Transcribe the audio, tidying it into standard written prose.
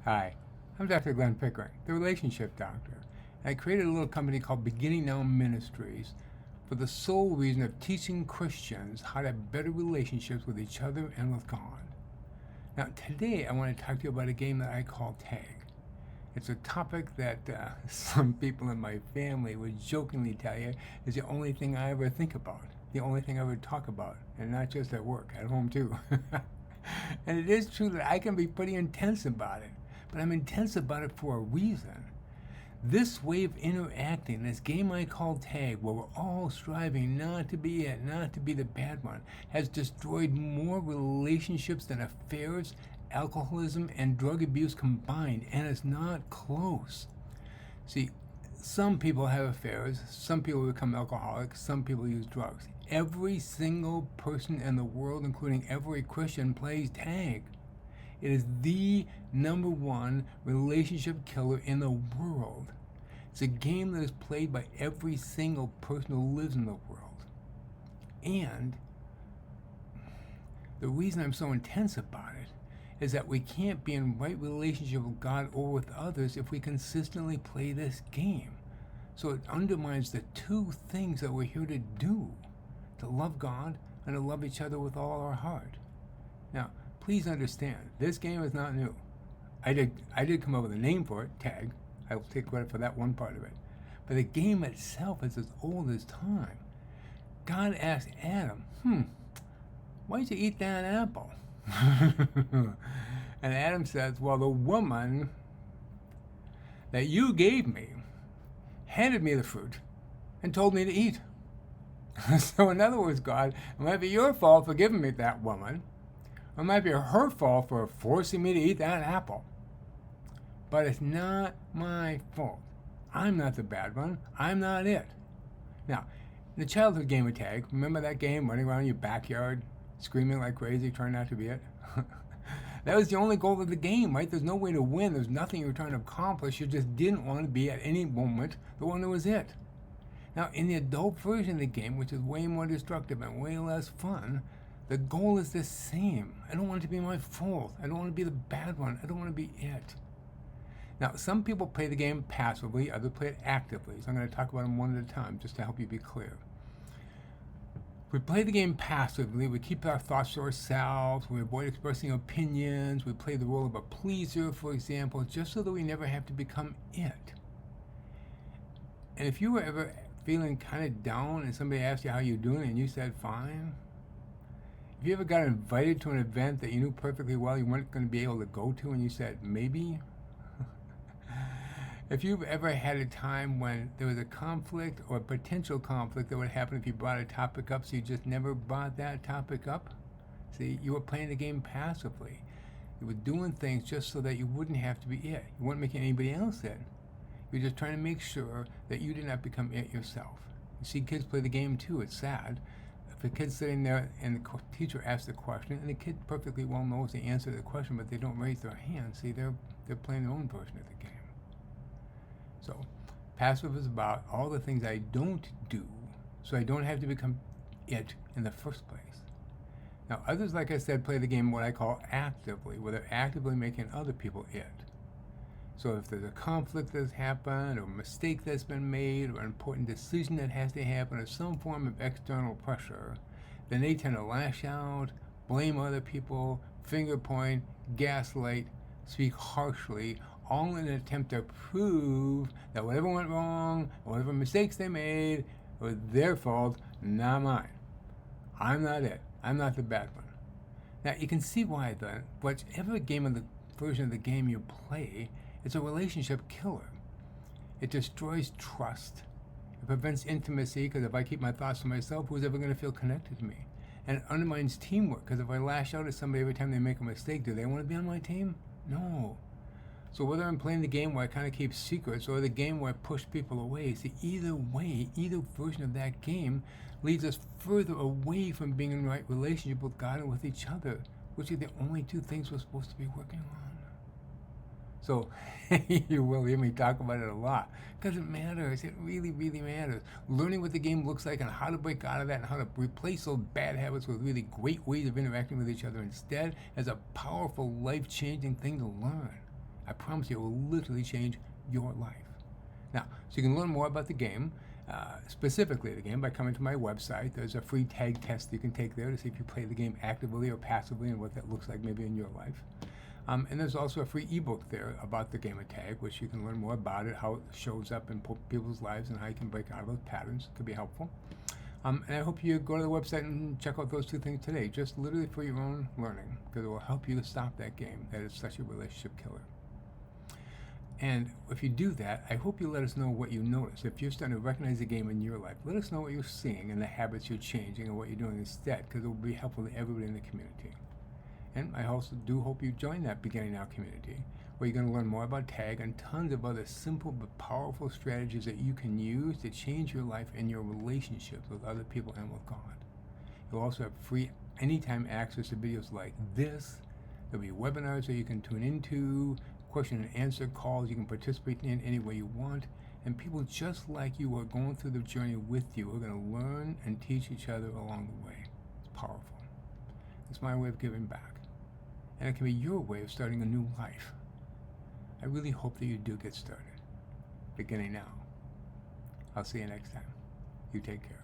Hi, I'm Dr. Glenn Pickering, the relationship doctor. I created a little company called Beginning Now Ministries for the sole reason of teaching Christians how to have better relationships with each other and with God. Now, today I want to talk to you about a game that I call tag. It's a topic that some people in my family would jokingly tell you is the only thing I ever think about, the only thing I ever talk about, and not just at work, at home too. And it is true that I can be pretty intense about it, but I'm intense about it for a reason. This way of interacting, this game I call tag, where we're all striving not to be it, not to be the bad one, has destroyed more relationships than affairs, alcoholism, and drug abuse combined, and it's not close. See, some people have affairs, some people become alcoholics, some people use drugs. Every single person in the world, including every Christian, plays tag. It is the number one relationship killer in the world. It's a game that is played by every single person who lives in the world. And the reason I'm so intense about it is that we can't be in right relationship with God or with others if we consistently play this game. So it undermines the two things that we're here to do, to love God and to love each other with all our heart. Now, please understand, this game is not new. I did come up with a name for it, tag. I will take credit for that one part of it. But the game itself is as old as time. God asked Adam, why'd you eat that apple? And Adam says, well, the woman that you gave me handed me the fruit and told me to eat. So in other words, God, it might be your fault for giving me that woman. It might be her fault for forcing me to eat that apple. But it's not my fault. I'm not the bad one. I'm not it. Now, the childhood game of tag, remember that game, running around your backyard, screaming like crazy, trying not to be it? That was the only goal of the game, right? There's no way to win. There's nothing you're trying to accomplish. You just didn't want to be at any moment the one that was it. Now, in the adult version of the game, which is way more destructive and way less fun, the goal is the same. I don't want it to be my fault. I don't want to be the bad one. I don't want to be it. Now, some people play the game passively, others play it actively. So I'm going to talk about them one at a time just to help you be clear. If we play the game passively, we keep our thoughts to ourselves, we avoid expressing opinions, we play the role of a pleaser, for example, just so that we never have to become it. And if you were ever feeling kind of down and somebody asked you how you're doing and you said fine, if you ever got invited to an event that you knew perfectly well you weren't going to be able to go to and you said maybe, if you've ever had a time when there was a conflict or a potential conflict that would happen if you brought a topic up, so you just never brought that topic up, see, you were playing the game passively. You were doing things just so that you wouldn't have to be it. You weren't making anybody else it. You're just trying to make sure that you did not become it yourself. You see, kids play the game too. It's sad. If a kid's sitting there and the teacher asks the question, and the kid perfectly well knows the answer to the question, but they don't raise their hand, see, they're playing their own version of the game. So, passive is about all the things I don't do, so I don't have to become it in the first place. Now, others, like I said, play the game what I call actively, where they're actively making other people it. So if there's a conflict that's happened, or a mistake that's been made, or an important decision that has to happen, or some form of external pressure, then they tend to lash out, blame other people, finger point, gaslight, speak harshly, all in an attempt to prove that whatever went wrong, or whatever mistakes they made, was their fault, not mine. I'm not it. I'm not the bad one. Now, you can see why then, whichever version of the game you play, it's a relationship killer. It destroys trust. It prevents intimacy, because if I keep my thoughts to myself, who's ever going to feel connected to me? And it undermines teamwork, because if I lash out at somebody every time they make a mistake, do they want to be on my team? No. So whether I'm playing the game where I kind of keep secrets or the game where I push people away, see, either way, either version of that game leads us further away from being in the right relationship with God and with each other, which are the only two things we're supposed to be working on. So you will hear me talk about it a lot because it matters. It really, really matters. Learning what the game looks like and how to break out of that and how to replace those bad habits with really great ways of interacting with each other instead is a powerful, life-changing thing to learn. I promise you, it will literally change your life. Now, so you can learn more about the game, specifically the game, by coming to my website. There's a free tag test you can take there to see if you play the game actively or passively and what that looks like maybe in your life. And there's also a free ebook there about the game of tag, which you can learn more about it, how it shows up in people's lives, and how you can break out of those patterns. It could be helpful. And I hope you go to the website and check out those two things today, just literally for your own learning, because it will help you to stop that game that is such a relationship killer. And if you do that, I hope you let us know what you notice. If you're starting to recognize the game in your life, let us know what you're seeing and the habits you're changing and what you're doing instead, because it will be helpful to everybody in the community. And I also do hope you join that Beginning Now community, where you're going to learn more about tag and tons of other simple but powerful strategies that you can use to change your life and your relationships with other people and with God. You'll also have free anytime access to videos like this. There'll be webinars that you can tune into, question and answer calls you can participate in any way you want, and people just like you who are going through the journey with you are going to learn and teach each other along the way. It's powerful. It's my way of giving back. And it can be your way of starting a new life. I really hope that you do get started. Beginning now. I'll see you next time. You take care.